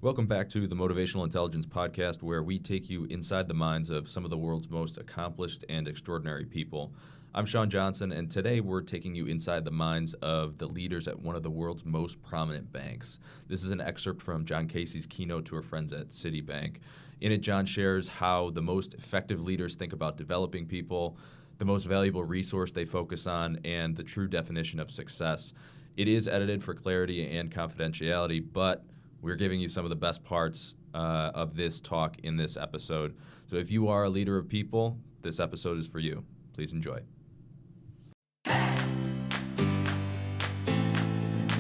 Welcome back to the Motivational Intelligence Podcast, where we take you inside the minds of some of the world's most accomplished and extraordinary people. I'm Sean Johnson, and today we're taking you inside the minds of the leaders at one of the world's most prominent banks. This is an excerpt from John Casey's keynote to our friends at Citibank. In it, John shares how the most effective leaders think about developing people, the most valuable resource they focus on, and the true definition of success. It is edited for clarity and confidentiality, but we're giving you some of the best parts of this talk in this episode. So if you are a leader of people, this episode is for you. Please enjoy. The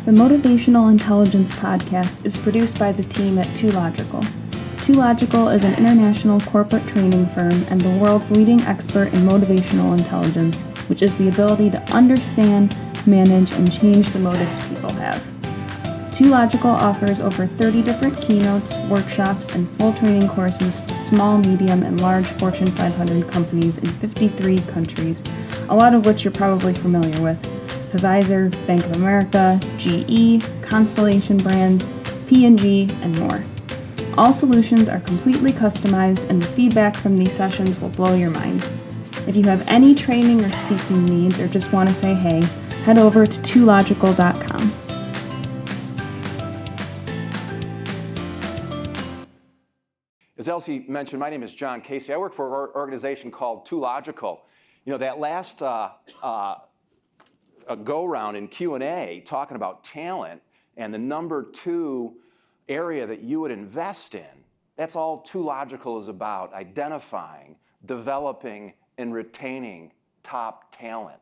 Motivational Intelligence Podcast is produced by the team at Too Logical. Too Logical is an international corporate training firm and the world's leading expert in motivational intelligence, which is the ability to understand, manage, and change the motives people have. Too Logical offers over 30 different keynotes, workshops, and full training courses to small, medium, and large Fortune 500 companies in 53 countries, a lot of which you're probably familiar with: Pfizer, Bank of America, GE, Constellation Brands, P&G, and more. All solutions are completely customized, and the feedback from these sessions will blow your mind. If you have any training or speaking needs or just want to say hey, head over to toological.com. As Elsie mentioned, my name is John Casey. I work for an organization called Too Logical. You know, that last go-round in Q&A talking about talent and the number 2 area that you would invest in, that's all Too Logical is about: identifying, developing, and retaining top talent,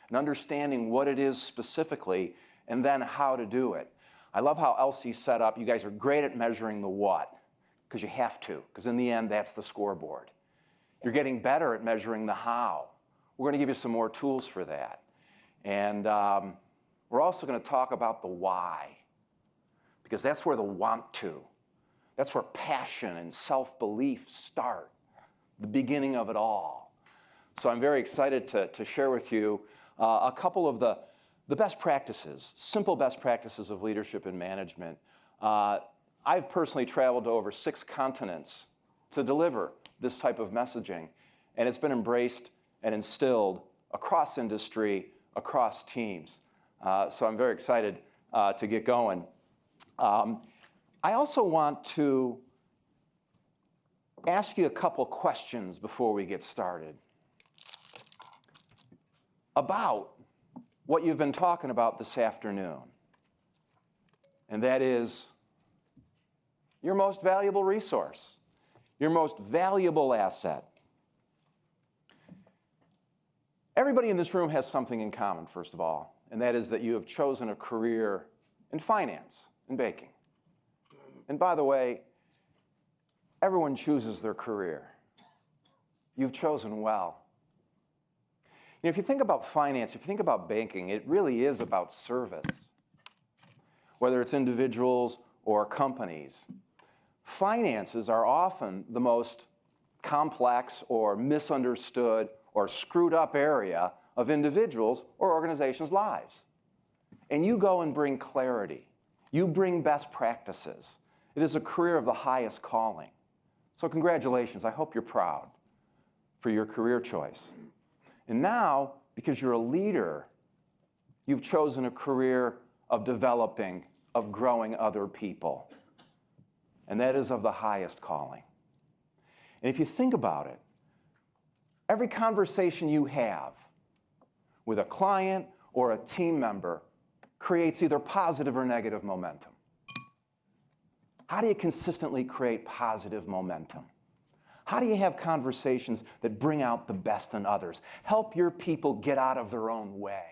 and understanding what it is specifically, and then how to do it. I love how Elsie set up. You guys are great at measuring the what, because you have to, because in the end, that's the scoreboard. You're getting better at measuring the how. We're going to give you some more tools for that. And we're also going to talk about the why, because that's where the want to, that's where passion and self-belief start, the beginning of it all. So I'm very excited to share with you a couple of the best practices, simple best practices of leadership and management. I've personally traveled to over 6 continents to deliver this type of messaging, and it's been embraced and instilled across industry, across teams. So I'm very excited to get going. I also want to ask you a couple questions before we get started about what you've been talking about this afternoon, and that is your most valuable resource, your most valuable asset. Everybody in this room has something in common, first of all, and that is that you have chosen a career in finance, in banking. And by the way, everyone chooses their career. You've chosen well. You know, if you think about finance, if you think about banking, it really is about service, whether it's individuals or companies. Finances are often the most complex or misunderstood or screwed up area of individuals or organizations' lives. And you go and bring clarity. You bring best practices. It is a career of the highest calling. So congratulations. I hope you're proud for your career choice. And now, because you're a leader, you've chosen a career of developing, of growing other people. And that is of the highest calling. And if you think about it, every conversation you have with a client or a team member creates either positive or negative momentum. How do you consistently create positive momentum? How do you have conversations that bring out the best in others? Help your people get out of their own way.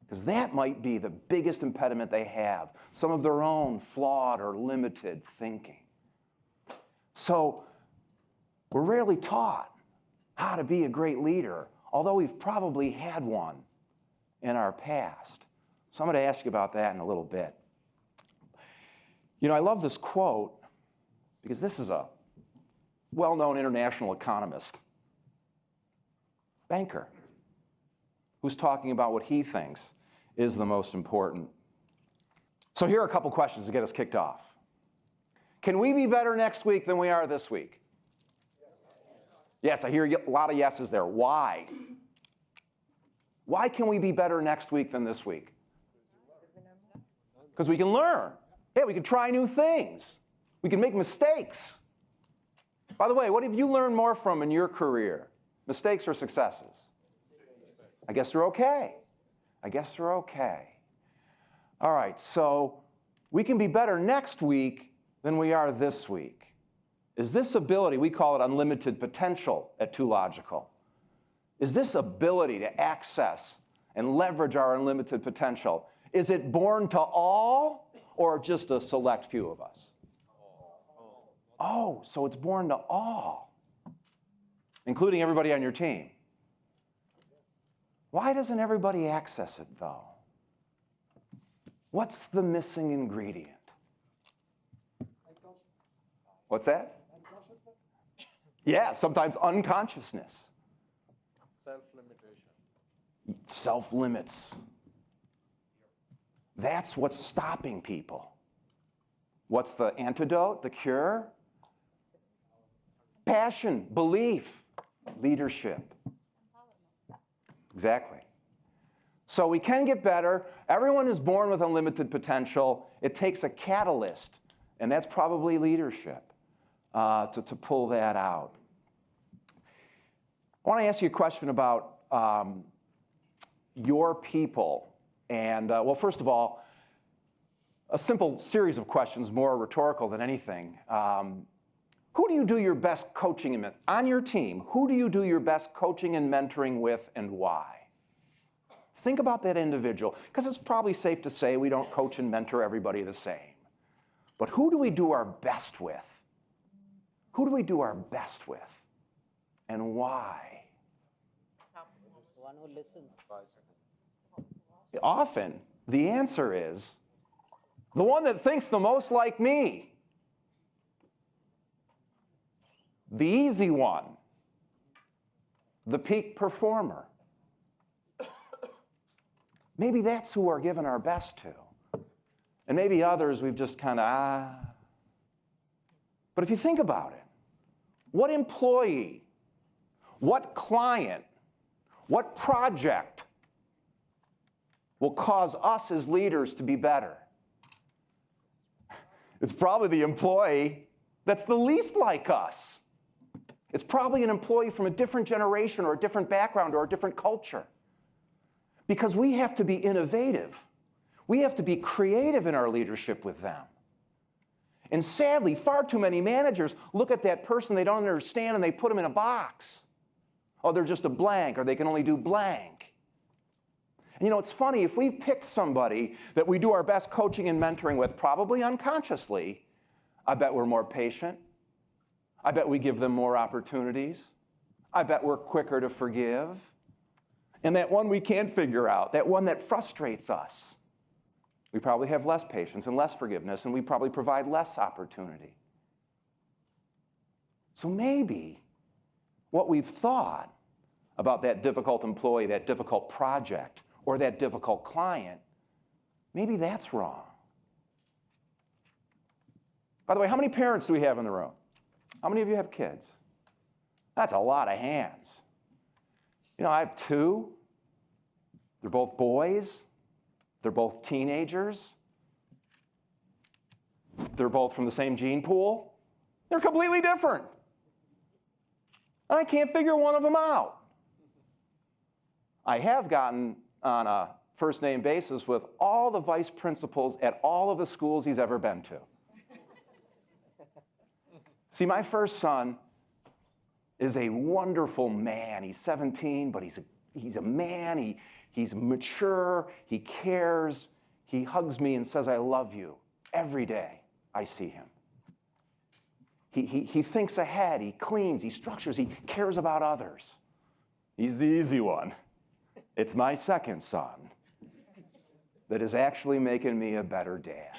Because that might be the biggest impediment they have, some of their own flawed or limited thinking. So we're rarely taught how to be a great leader, although we've probably had one in our past. So I'm going to ask you about that in a little bit. You know, I love this quote because this is a well-known international economist, banker, who's talking about what he thinks is the most important. So here are a couple questions to get us kicked off. Can we be better next week than we are this week? Yes, I hear a lot of yeses there. Why? Why can we be better next week than this week? Because we can learn. Yeah, we can try new things. We can make mistakes. By the way, what have you learned more from in your career? Mistakes or successes? I guess they're okay. I guess they're okay. All right, so we can be better next week than we are this week. Is this ability, we call it unlimited potential at 2Logical, is this ability to access and leverage our unlimited potential, is it born to all or just a select few of us? Oh, so it's born to all, including everybody on your team. Why doesn't everybody access it, though? What's the missing ingredient? What's that? Yeah, sometimes unconsciousness. Self-limitation. Self-limits. That's what's stopping people. What's the antidote, the cure? Passion, belief, leadership. Exactly. So we can get better. Everyone is born with unlimited potential. It takes a catalyst, and that's probably leadership to pull that out. I want to ask you a question about your people. And well, first of all, a simple series of questions, more rhetorical than anything. Who do you do your best coaching and on your team? Who do you do your best coaching and mentoring with, and why? Think about that individual, because it's probably safe to say we don't coach and mentor everybody the same. But who do we do our best with? Who do we do our best with, and why? One who listens. Often, the answer is the one that thinks the most like me. The easy one. The peak performer. Maybe that's who we're giving our best to. And maybe others we've just kind of, But if you think about it, what employee, what client, what project will cause us as leaders to be better? It's probably the employee that's the least like us. It's probably an employee from a different generation or a different background or a different culture. Because we have to be innovative. We have to be creative in our leadership with them. And sadly, far too many managers look at that person they don't understand and they put them in a box. Oh, they're just a blank, or they can only do blank. And you know, it's funny, if we've picked somebody that we do our best coaching and mentoring with, probably unconsciously, I bet we're more patient. I bet we give them more opportunities. I bet we're quicker to forgive. And that one we can't figure out, that one that frustrates us, we probably have less patience and less forgiveness, and we probably provide less opportunity. So maybe what we've thought about that difficult employee, that difficult project, or that difficult client, maybe that's wrong. By the way, how many parents do we have in the room? How many of you have kids? That's a lot of hands. You know, I have two. They're both boys. They're both teenagers. They're both from the same gene pool. They're completely different. And I can't figure one of them out. I have gotten on a first-name basis with all the vice principals at all of the schools he's ever been to. See, my first son is a wonderful man. He's 17, but he's a man. He's mature. He cares. He hugs me and says, "I love you," every day I see him. He thinks ahead. He cleans. He structures. He cares about others. He's the easy one. It's my second son that is actually making me a better dad.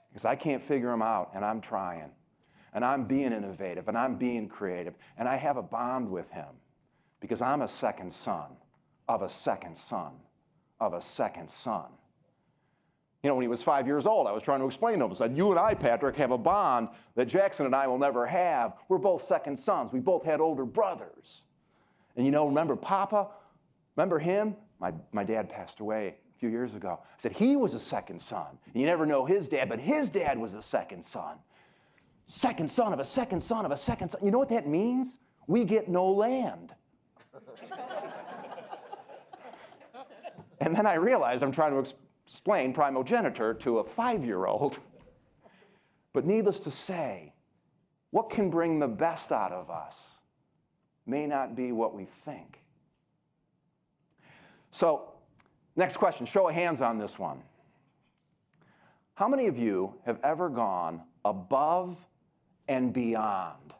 Because I can't figure them out, and I'm trying. And I'm being innovative, and I'm being creative, and I have a bond with him because I'm a second son of a second son of a second son. You know, when he was 5 years old, I was trying to explain to him. I said, you and I, Patrick, have a bond that Jackson and I will never have. We're both second sons. We both had older brothers. And you know, remember Papa? Remember him? My dad passed away a few years ago. I said, he was a second son. And you never know his dad, but his dad was a second son. Second son of a second son of a second son. You know what that means? We get no land. And then I realized I'm trying to explain primogeniture to a 5-year-old. But needless to say, what can bring the best out of us may not be what we think. So, next question, show of hands on this one. How many of you have ever gone above and beyond?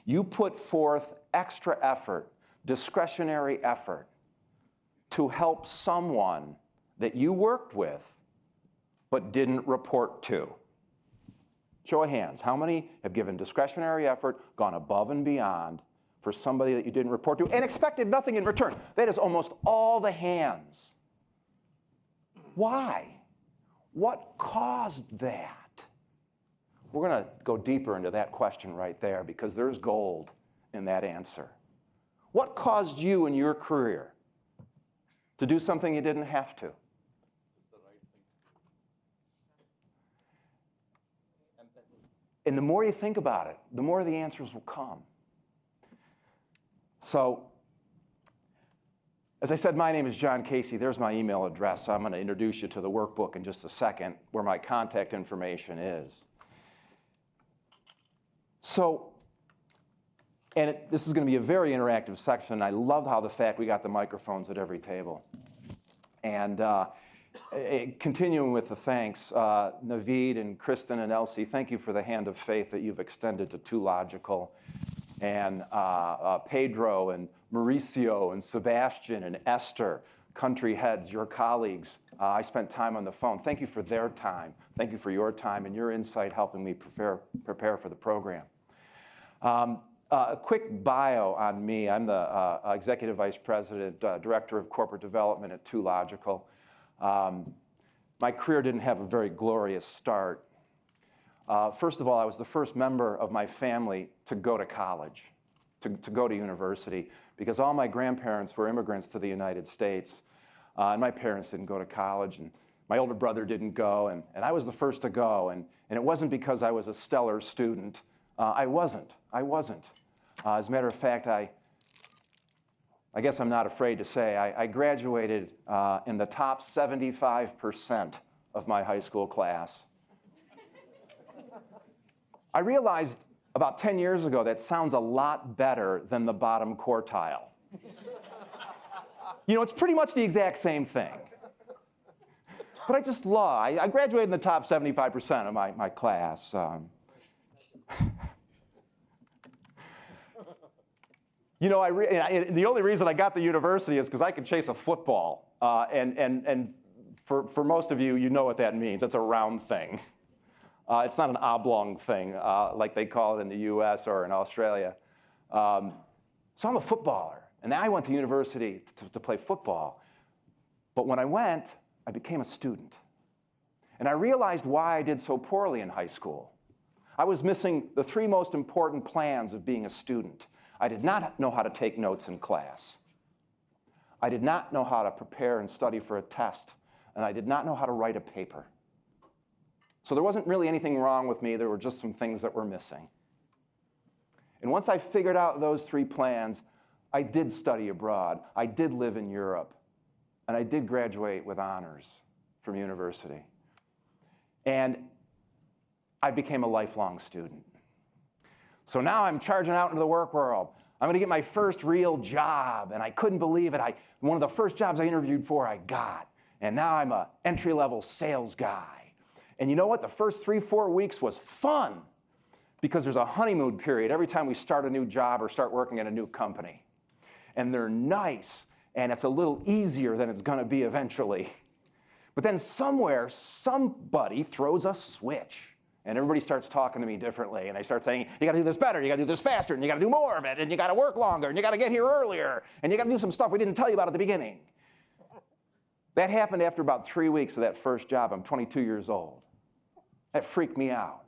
You put forth extra effort, discretionary effort, to help someone that you worked with but didn't report to? Show of hands. How many have given discretionary effort, gone above and beyond for somebody that you didn't report to, and expected nothing in return? That is almost all the hands. Why? What caused that? We're going to go deeper into that question right there because there's gold in that answer. What caused you in your career to do something you didn't have to? And the more you think about it, the more the answers will come. So, as I said, my name is John Casey. There's my email address. I'm going to introduce you to the workbook in just a second, where my contact information is. So, and this is going to be a very interactive section. I love how the fact we got the microphones at every table. And continuing with the thanks, Naveed and Kristen and Elsie, thank you for the hand of faith that you've extended to Too Logical. And Pedro and Mauricio and Sebastian and Esther, country heads, your colleagues. I spent time on the phone. Thank you for their time. Thank you for your time and your insight helping me prepare for the program. A quick bio on me. I'm the Executive Vice President, Director of Corporate Development at Too Logical. My career didn't have a very glorious start. First of all, I was the first member of my family to go to college, to go to university, because all my grandparents were immigrants to the United States, and my parents didn't go to college, and my older brother didn't go, and I was the first to go, and it wasn't because I was a stellar student. I wasn't. As a matter of fact, I guess I'm not afraid to say, I graduated in the top 75% of my high school class. I realized about 10 years ago that sounds a lot better than the bottom quartile. You know, it's pretty much the exact same thing. But I just lie. I graduated in the top 75% of my class. You know, the only reason I got the university is because I could chase a football. And for most of you, you know what that means. It's a round thing. It's not an oblong thing like they call it in the US or in Australia. So I'm a footballer. And I went to university to play football. But when I went, I became a student. And I realized why I did so poorly in high school. I was missing the three most important plans of being a student. I did not know how to take notes in class. I did not know how to prepare and study for a test. And I did not know how to write a paper. So there wasn't really anything wrong with me. There were just some things that were missing. And once I figured out those three plans, I did study abroad. I did live in Europe. And I did graduate with honors from university. And I became a lifelong student. So now I'm charging out into the work world. I'm going to get my first real job. And I couldn't believe it. One of the first jobs I interviewed for, I got. And now I'm an entry-level sales guy. And you know what? The first 3-4 weeks was fun because there's a honeymoon period every time we start a new job or start working at a new company. And they're nice, and it's a little easier than it's going to be eventually. But then somewhere, somebody throws a switch, and everybody starts talking to me differently. And they start saying, you got to do this better, you got to do this faster, and you got to do more of it, and you got to work longer, and you got to get here earlier, and you got to do some stuff we didn't tell you about at the beginning. That happened after about 3 weeks of that first job. I'm 22 years old. That freaked me out.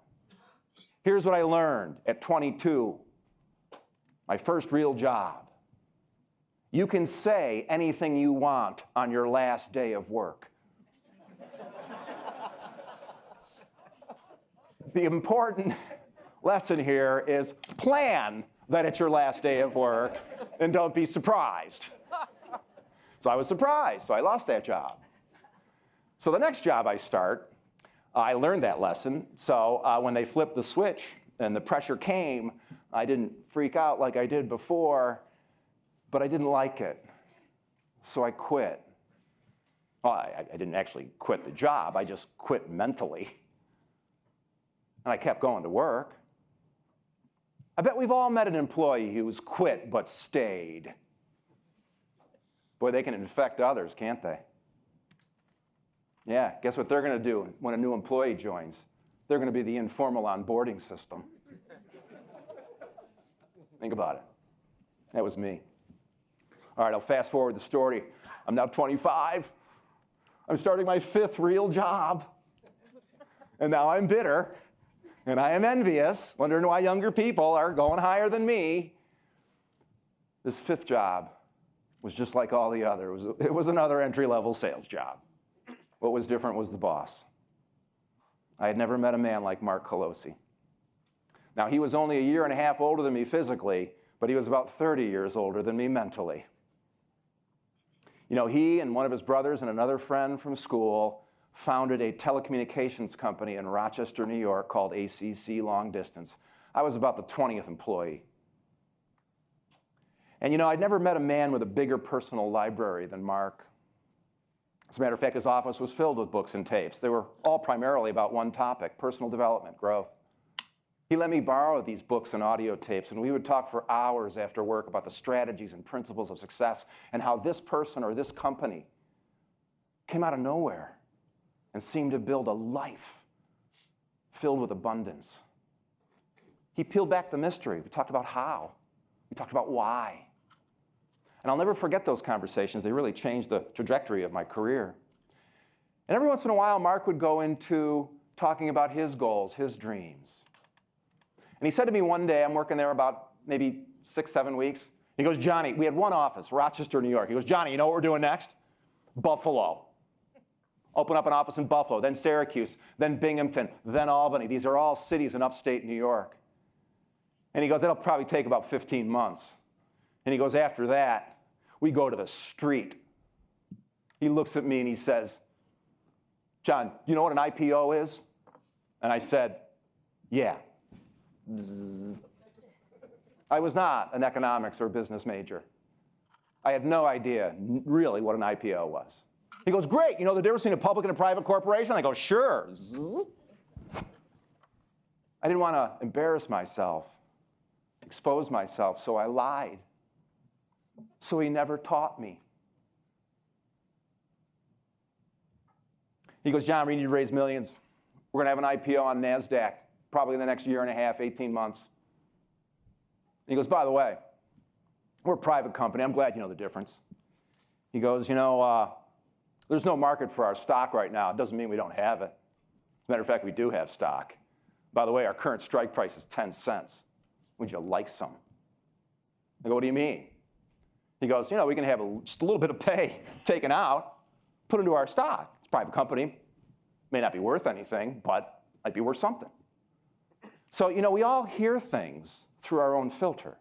Here's what I learned at 22, my first real job. You can say anything you want on your last day of work. The important lesson here is plan that it's your last day of work and don't be surprised. So I was surprised, so I lost that job. So the next job I start, I learned that lesson. So when they flipped the switch and the pressure came, I didn't freak out like I did before, but I didn't like it. So I quit. Well, I didn't actually quit the job, I just quit mentally. And I kept going to work. I bet we've all met an employee who's quit but stayed. Boy, they can infect others, can't they? Yeah, guess what they're going to do when a new employee joins? They're going to be the informal onboarding system. Think about it. That was me. All right, I'll fast forward the story. I'm now 25. I'm starting my 5th real job. And now I'm bitter. And I am envious, wondering why younger people are going higher than me. This 5th job was just like all the others. It was another entry-level sales job. What was different was the boss. I had never met a man like Mark Colosi. Now, he was only a year and a half older than me physically, but he was about 30 years older than me mentally. You know, he and one of his brothers and another friend from school founded a telecommunications company in Rochester, New York called ACC Long Distance. I was about the 20th employee. And you know, I'd never met a man with a bigger personal library than Mark. As a matter of fact, his office was filled with books and tapes. They were all primarily about one topic: personal development, growth. He let me borrow these books and audio tapes, and we would talk for hours after work about the strategies and principles of success and how this person or this company came out of nowhere and seemed to build a life filled with abundance. He peeled back the mystery. We talked about how. We talked about why. And I'll never forget those conversations. They really changed the trajectory of my career. And every once in a while, Mark would go into talking about his goals, his dreams. And he said to me one day, I'm working there about maybe 6, 7 weeks. He goes, Johnny, we had one office, Rochester, New York. He goes, Johnny, you know what we're doing next? Buffalo. Open up an office in Buffalo, then Syracuse, then Binghamton, then Albany. These are all cities in upstate New York. And he goes, that'll probably take about 15 months. And he goes, after that, we go to the street. He looks at me and he says, John, you know what an IPO is? And I said, yeah. Bzzz. I was not an economics or business major. I had no idea really what an IPO was. He goes, great, you know the difference between a public and a private corporation? I go, sure. Zzz. I didn't want to embarrass myself, expose myself, so I lied. So he never taught me. He goes, John, we need to raise millions. We're going to have an IPO on NASDAQ, probably in the next year and a half, 18 months. He goes, by the way, we're a private company. I'm glad you know the difference. He goes, you know, there's no market for our stock right now. It doesn't mean we don't have it. As a matter of fact, we do have stock. By the way, our current strike price is 10 cents. Would you like some? I go, what do you mean? He goes, you know, we can have just a little bit of pay taken out, put into our stock. It's a private company. May not be worth anything, but might be worth something. So, you know, we all hear things through our own filter.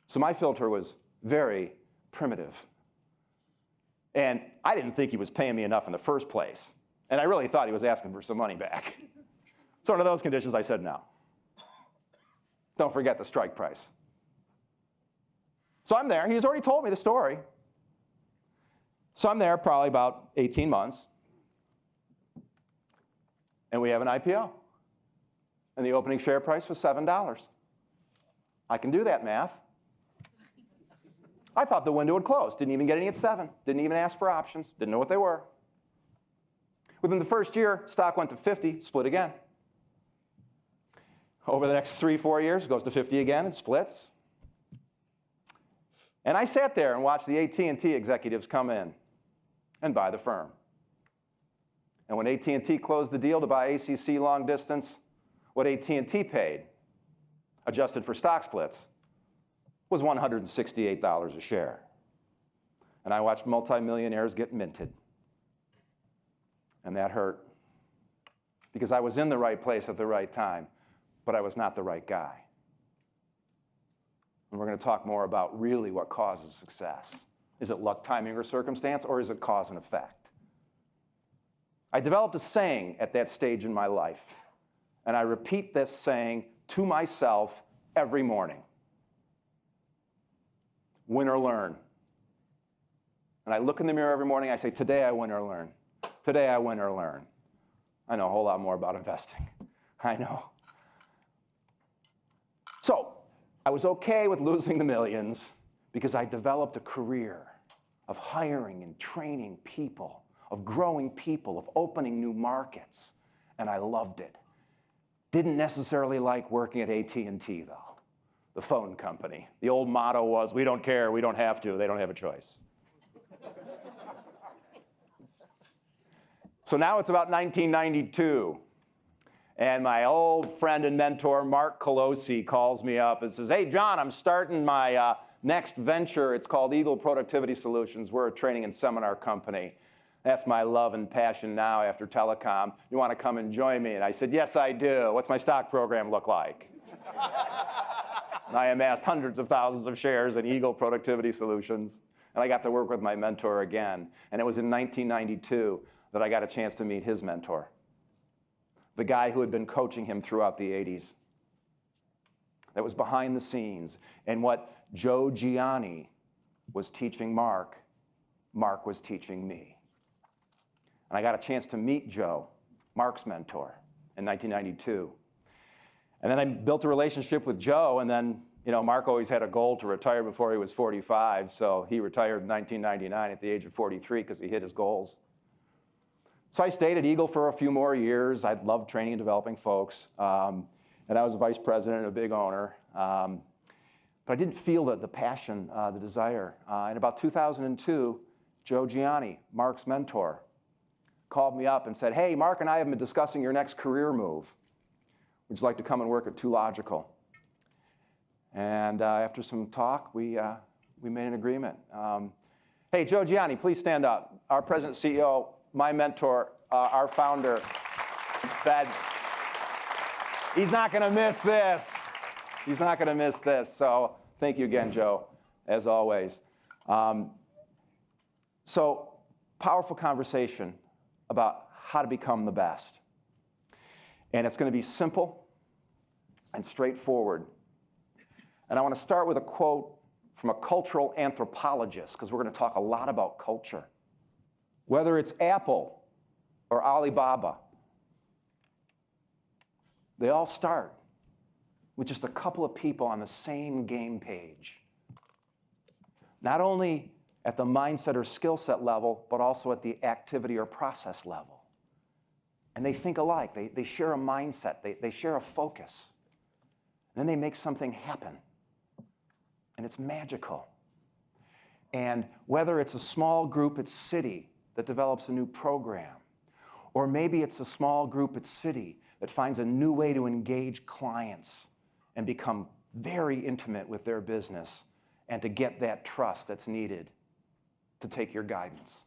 So my filter was very primitive. And I didn't think he was paying me enough in the first place. And I really thought he was asking for some money back. So under those conditions, I said no. Don't forget the strike price. So I'm there. He's already told me the story. So I'm there probably about 18 months. And we have an IPO. And the opening share price was $7. I can do that math. I thought the window would close. Didn't even get any at 7. Didn't even ask for options. Didn't know what they were. Within the first year, stock went to 50, split again. Over the next 3, 4 years, it goes to 50 again and splits. And I sat there and watched the AT&T executives come in. and buy the firm. And when AT&T closed the deal to buy ACC long distance, what AT&T paid, adjusted for stock splits, was $168 a share. And I watched multimillionaires get minted. And that hurt, because I was in the right place at the right time, but I was not the right guy. And we're going to talk more about really what causes success. Is it luck, timing, or circumstance, or is it cause and effect? I developed a saying at that stage in my life, and I repeat this saying to myself every morning. Win or learn. And I look in the mirror every morning, I say, today I win or learn. Today I win or learn. I know a whole lot more about investing. I know. So I was okay with losing the millions because I developed a career of hiring and training people, of growing people, of opening new markets, and I loved it. Didn't necessarily like working at AT&T, though, the phone company. The old motto was, we don't care, we don't have to, they don't have a choice. So now it's about 1992, and my old friend and mentor, Mark Colosi, calls me up and says, hey, John, I'm starting my next venture. It's called Eagle Productivity Solutions. We're a training and seminar company. That's my love and passion now after telecom. You want to come and join me? And I said, yes, I do. What's my stock program look like? And I amassed hundreds of thousands of shares in Eagle Productivity Solutions, and I got to work with my mentor again. And it was in 1992 that I got a chance to meet his mentor, the guy who had been coaching him throughout the 80s. That was behind the scenes. And what Joe Gianni was teaching Mark, Mark was teaching me. And I got a chance to meet Joe, Mark's mentor, in 1992. And then I built a relationship with Joe, and then, you know, Mark always had a goal to retire before he was 45, so he retired in 1999 at the age of 43 because he hit his goals. So I stayed at Eagle for a few more years. I loved training and developing folks, and I was a vice president and a big owner. But I didn't feel the passion, the desire. In about 2002, Joe Gianni, Mark's mentor, called me up and said, hey, Mark and I have been discussing your next career move. Would you like to come and work at 2Logical? And after some talk, we made an agreement. Hey, Joe Gianni, please stand up. Our president and CEO, my mentor, our founder, said, he's not going to miss this. He's not going to miss this. So thank you again, Joe, as always. So powerful conversation about how to become the best. And it's going to be simple and straightforward. And I want to start with a quote from a cultural anthropologist, because we're going to talk a lot about culture. Whether it's Apple or Alibaba, they all start with just a couple of people on the same game page. Not only at the mindset or skill set level, but also at the activity or process level. And they think alike. They share a mindset. They share a focus. And then they make something happen. And it's magical. And whether it's a small group at Citi that develops a new program, or maybe it's a small group at Citi that finds a new way to engage clients and become very intimate with their business and to get that trust that's needed to take your guidance.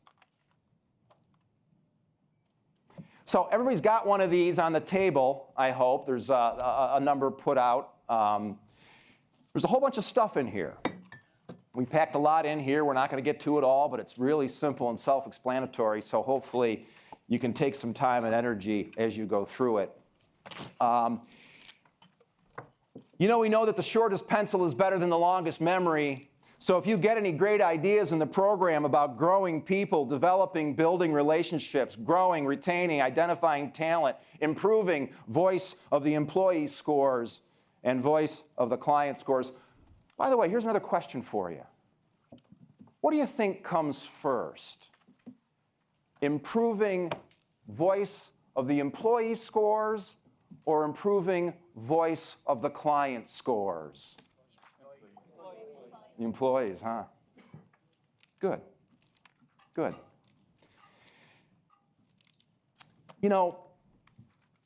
So everybody's got one of these on the table, I hope. There's a number put out. There's a whole bunch of stuff in here. We packed a lot in here. We're not going to get to it all, but it's really simple and self-explanatory, so hopefully you can take some time and energy as you go through it. You know, we know that the shortest pencil is better than the longest memory. So if you get any great ideas in the program about growing people, developing, building relationships, growing, retaining, identifying talent, improving voice of the employee scores and voice of the client scores. By the way, here's another question for you. What do you think comes first? Improving voice of the employee scores or improving voice of the client scores? The employees, huh? Good, good. You know,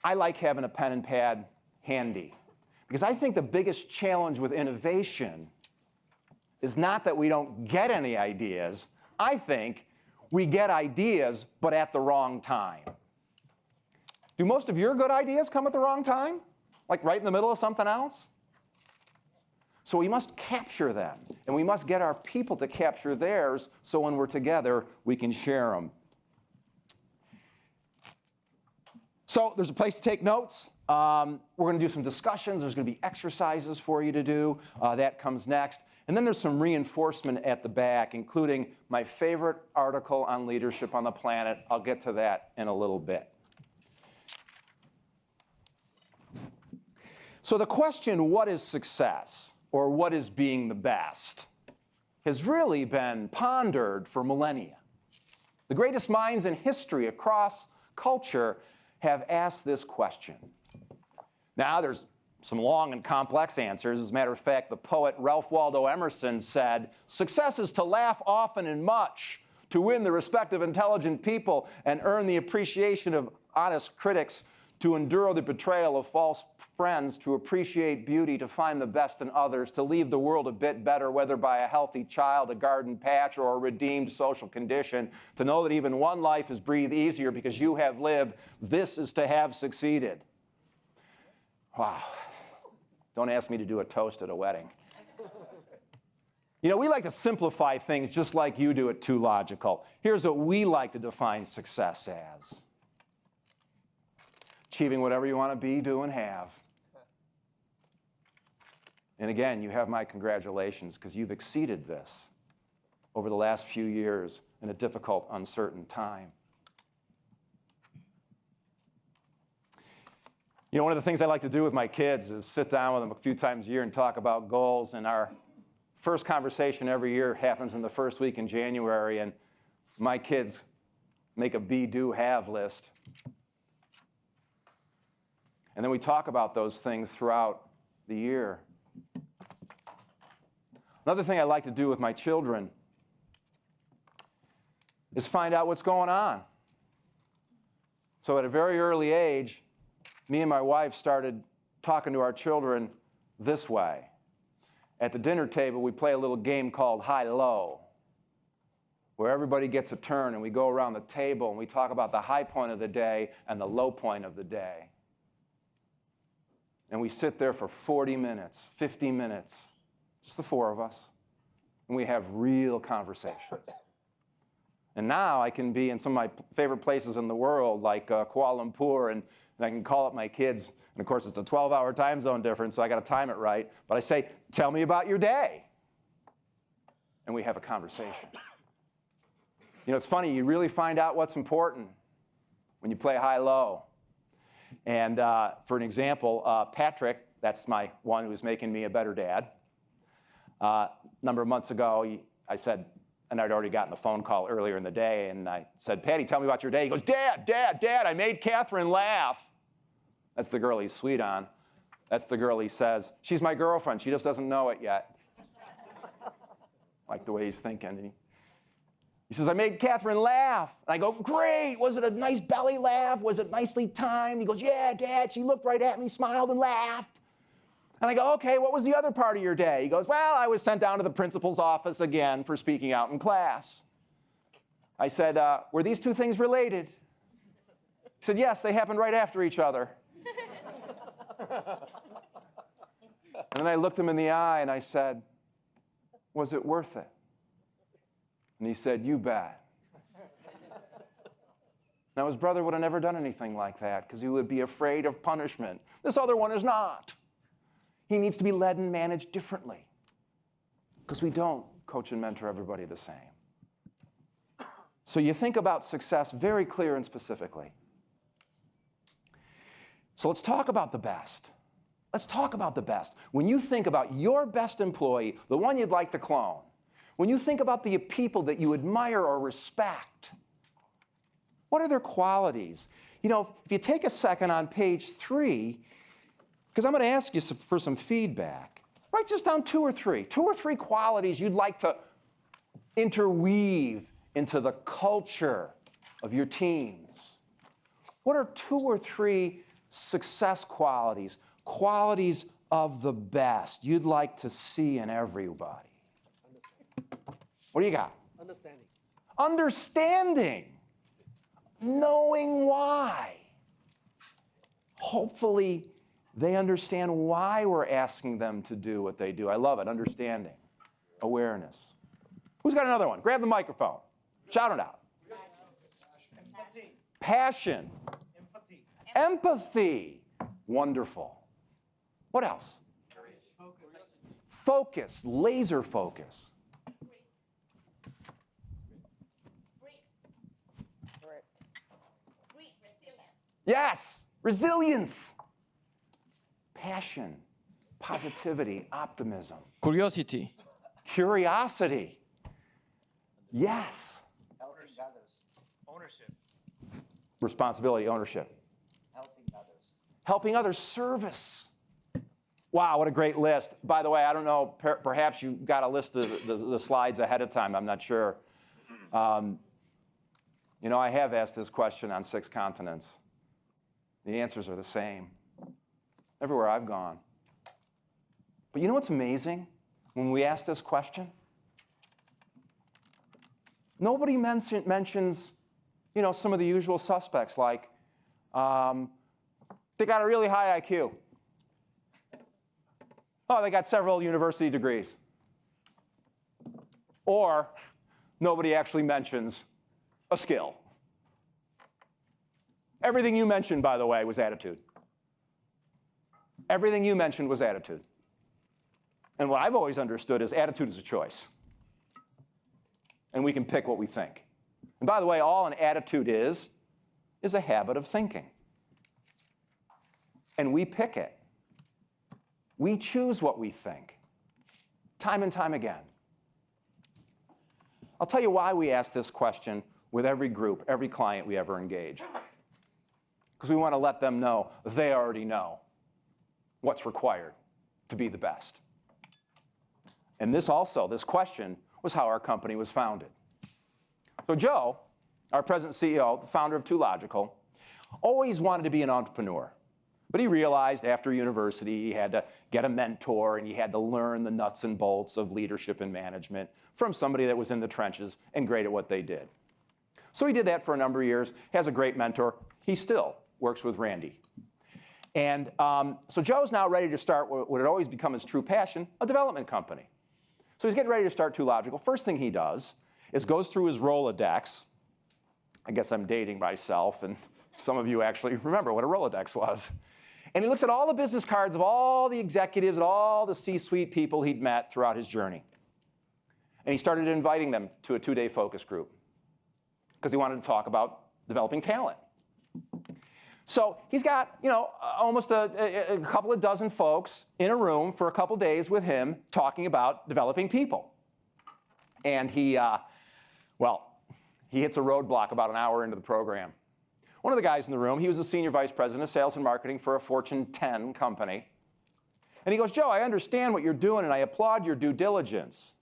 I like having a pen and pad handy because I think the biggest challenge with innovation is not that we don't get any ideas. I think we get ideas, but at the wrong time. Do most of your good ideas come at the wrong time? Like right in the middle of something else? So we must capture them, and we must get our people to capture theirs so when we're together, we can share them. So there's a place to take notes. We're going to do some discussions. There's going to be exercises for you to do. That comes next. And then there's some reinforcement at the back, including my favorite article on leadership on the planet. I'll get to that in a little bit. So the question, what is success, or what is being the best, has really been pondered for millennia. The greatest minds in history across culture have asked this question. Now, there's some long and complex answers. As a matter of fact, the poet Ralph Waldo Emerson said, "Success is to laugh often and much, to win the respect of intelligent people and earn the appreciation of honest critics, to endure the betrayal of false friends, to appreciate beauty, to find the best in others, to leave the world a bit better, whether by a healthy child, a garden patch, or a redeemed social condition, to know that even one life is breathed easier because you have lived. This is to have succeeded." Wow. Don't ask me to do a toast at a wedding. You know, we like to simplify things just like you do at Too Logical. Here's what we like to define success as: achieving whatever you want to be, do, and have. And again, you have my congratulations because you've exceeded this over the last few years in a difficult, uncertain time. You know, one of the things I like to do with my kids is sit down with them a few times a year and talk about goals. And our first conversation every year happens in the first week in January. And my kids make a be, do, have list. And then we talk about those things throughout the year. Another thing I like to do with my children is find out what's going on. So at a very early age, me and my wife started talking to our children this way. At the dinner table, we play a little game called high-low, where everybody gets a turn and we go around the table and we talk about the high point of the day and the low point of the day. And we sit there for 40 minutes, 50 minutes, just the four of us, and we have real conversations. And now I can be in some of my favorite places in the world, like Kuala Lumpur, and I can call up my kids. And of course, it's a 12-hour time zone difference, so I got to time it right. But I say, "Tell me about your day." And we have a conversation. You know, it's funny, you really find out what's important when you play high-low. And for an example, Patrick, that's my one who's making me a better dad. A number of months ago, I said, and I'd already gotten the phone call earlier in the day, and I said, "Patty, tell me about your day." He goes, Dad, I made Catherine laugh." That's the girl he's sweet on. That's the girl he says, "She's my girlfriend. She just doesn't know it yet." Like the way he's thinking. And he says, "I made Catherine laugh." And I go, "Great. Was it a nice belly laugh? Was it nicely timed?" He goes, "Yeah, Dad. She looked right at me, smiled, and laughed." And I go, "Okay, what was the other part of your day?" He goes, "Well, I was sent down to the principal's office again for speaking out in class." I said, "Were these two things related?" He said, "Yes, they happened right after each other." And then I looked him in the eye and I said, "Was it worth it?" And he said, "You bet." Now, his brother would have never done anything like that because he would be afraid of punishment. This other one is not. He needs to be led and managed differently because we don't coach and mentor everybody the same. So you think about success very clear and specifically. So let's talk about the best. Let's talk about the best. When you think about your best employee, the one you'd like to clone, when you think about the people that you admire or respect, what are their qualities? You know, if you take a second on page 3, because I'm going to ask you for some feedback, write just down 2 or 3 qualities you'd like to interweave into the culture of your teams. What are 2 or 3 success qualities, qualities of the best you'd like to see in everybody? What do you got? Understanding. Understanding. Knowing why. Hopefully, they understand why we're asking them to do what they do. I love it. Understanding. Awareness. Who's got another one? Grab the microphone. Shout it out. Passion. Empathy. Wonderful. What else? Focus. Laser focus. Yes. Resilience. Passion. Positivity. Optimism. Curiosity. Curiosity. Yes. Helping others. Ownership. Responsibility, ownership. Helping others. Helping others, service. Wow, what a great list. By the way, I don't know, perhaps you got a list of the slides ahead of time. I'm not sure. You know, I have asked this question on 6 continents. The answers are the same everywhere I've gone. But you know what's amazing when we ask this question? Nobody mentions, you know, some of the usual suspects like they got a really high IQ. Oh, they got several university degrees. Or nobody actually mentions a skill. Everything you mentioned, by the way, was attitude. Everything you mentioned was attitude. And what I've always understood is attitude is a choice. And we can pick what we think. And by the way, all an attitude is a habit of thinking. And we pick it. We choose what we think, time and time again. I'll tell you why we ask this question with every group, every client we ever engage. Because we want to let them know they already know what's required to be the best. And this question was how our company was founded. So Joe, our present CEO, the founder of 2Logical, always wanted to be an entrepreneur. But he realized after university he had to get a mentor and he had to learn the nuts and bolts of leadership and management from somebody that was in the trenches and great at what they did. So he did that for a number of years, has a great mentor. He still works with Randy. And so Joe's now ready to start what had always become his true passion, a development company. So he's getting ready to start 2Logical. First thing he does is goes through his Rolodex. I guess I'm dating myself, and some of you actually remember what a Rolodex was. And he looks at all the business cards of all the executives and all the C-suite people he'd met throughout his journey. And he started inviting them to a 2-day focus group because he wanted to talk about developing talent. So he's got, you know, almost a couple of dozen folks in a room for a couple days with him talking about developing people. And he hits a roadblock about an hour into the program. One of the guys in the room, he was a senior vice president of sales and marketing for a Fortune 10 company. And he goes, Joe, I understand what you're doing and I applaud your due diligence.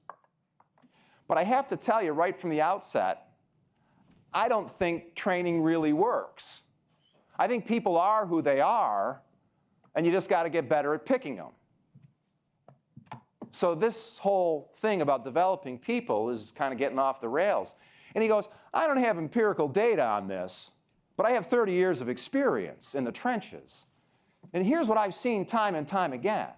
But I have to tell you right from the outset, I don't think training really works. I think people are who they are, and you just got to get better at picking them. So this whole thing about developing people is kind of getting off the rails. And he goes, I don't have empirical data on this, but I have 30 years of experience in the trenches. And here's what I've seen time and time again.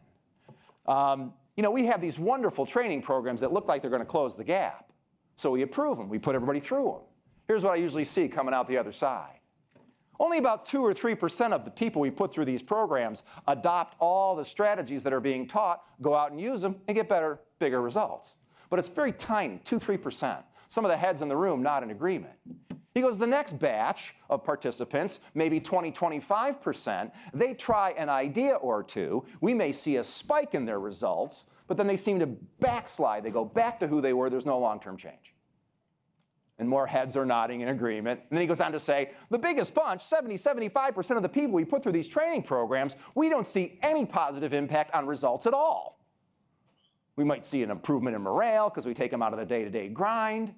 You know, we have these wonderful training programs that look like they're going to close the gap. So we approve them. We put everybody through them. Here's what I usually see coming out the other side. Only about 2 or 3% of the people we put through these programs adopt all the strategies that are being taught, go out and use them, and get better, bigger results. But it's very tiny, 2, 3%. Some of the heads in the room not in agreement. He goes, the next batch of participants, maybe 20, 25%, they try an idea or two. We may see a spike in their results, but then they seem to backslide. They go back to who they were. There's no long-term change. And more heads are nodding in agreement. And then he goes on to say, the biggest bunch, 70, 75% of the people we put through these training programs, we don't see any positive impact on results at all. We might see an improvement in morale because we take them out of the day-to-day grind,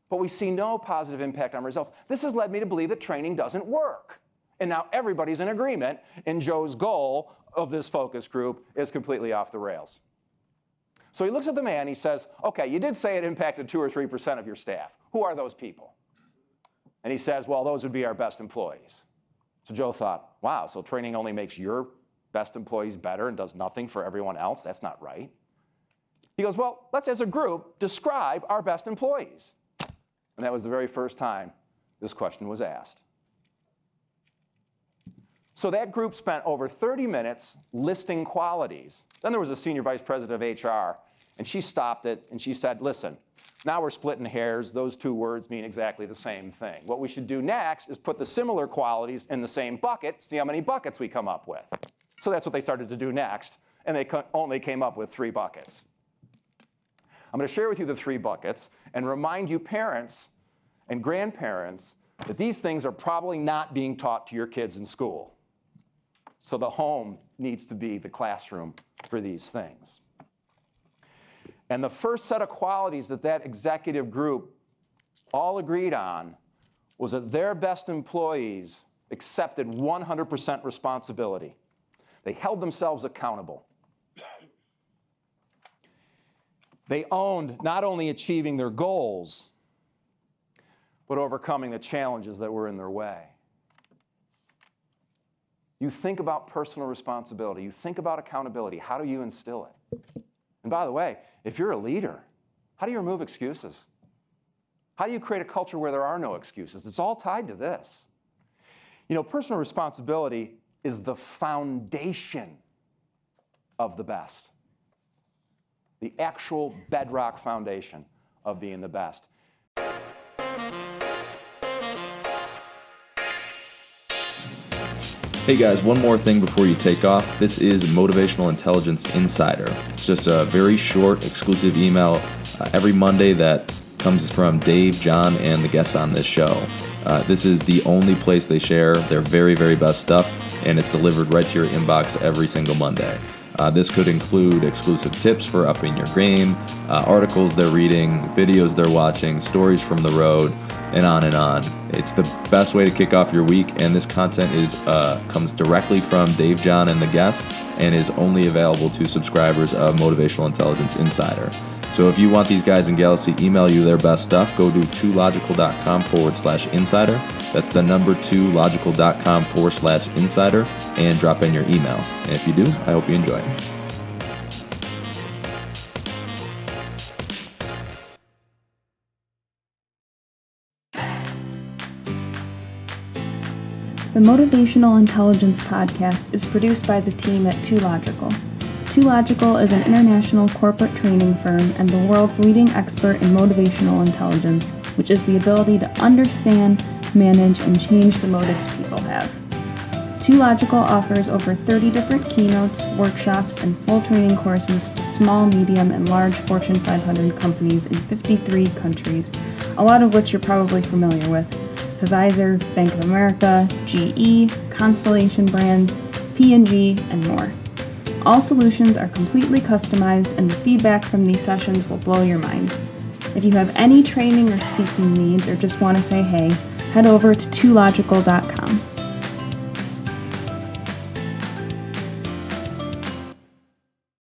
but we see no positive impact on results. This has led me to believe that training doesn't work. And now everybody's in agreement, and Joe's goal of this focus group is completely off the rails. So he looks at the man, he says, okay, you did say it impacted 2 or 3% of your staff. Who are those people? And he says, well, those would be our best employees. So Joe thought, wow, so training only makes your best employees better and does nothing for everyone else? That's not right. He goes, well, let's as a group describe our best employees. And that was the very first time this question was asked. So that group spent over 30 minutes listing qualities. Then there was a senior vice president of HR, and she stopped it, and she said, listen, now we're splitting hairs. Those two words mean exactly the same thing. What we should do next is put the similar qualities in the same bucket, see how many buckets we come up with. So that's what they started to do next, and they only came up with 3 buckets. I'm going to share with you the 3 buckets and remind you parents and grandparents that these things are probably not being taught to your kids in school. So the home needs to be the classroom for these things. And the first set of qualities that executive group all agreed on was that their best employees accepted 100% responsibility. They held themselves accountable. They owned not only achieving their goals, but overcoming the challenges that were in their way. You think about personal responsibility. You think about accountability. How do you instill it? And by the way, if you're a leader, how do you remove excuses? How do you create a culture where there are no excuses? It's all tied to this. You know, personal responsibility is the foundation of the best. The actual bedrock foundation of being the best. Hey guys, one more thing before you take off. This is Motivational Intelligence Insider. It's just a very short, exclusive email every Monday that comes from Dave, John, and the guests on this show. This is the only place they share their very, very best stuff, and it's delivered right to your inbox every single Monday. This could include exclusive tips for upping your game, articles they're reading, videos they're watching, stories from the road, and on and on. It's the best way to kick off your week, and this content comes directly from Dave, John, and the guests, and is only available to subscribers of Motivational Intelligence Insider. So if you want these guys and gals to email you their best stuff, go to 2logical.com/insider. That's the number 2logical.com/insider, and drop in your email. And if you do, I hope you enjoy it. The Motivational Intelligence Podcast is produced by the team at 2Logical. 2Logical is an international corporate training firm and the world's leading expert in motivational intelligence, which is the ability to understand, manage, and change the motives people have. 2Logical offers over 30 different keynotes, workshops, and full training courses to small, medium, and large Fortune 500 companies in 53 countries, a lot of which you're probably familiar with. Pfizer, Bank of America, GE, Constellation Brands, P&G, and more. All solutions are completely customized, and the feedback from these sessions will blow your mind. If you have any training or speaking needs or just want to say hey, head over to 2logical.com.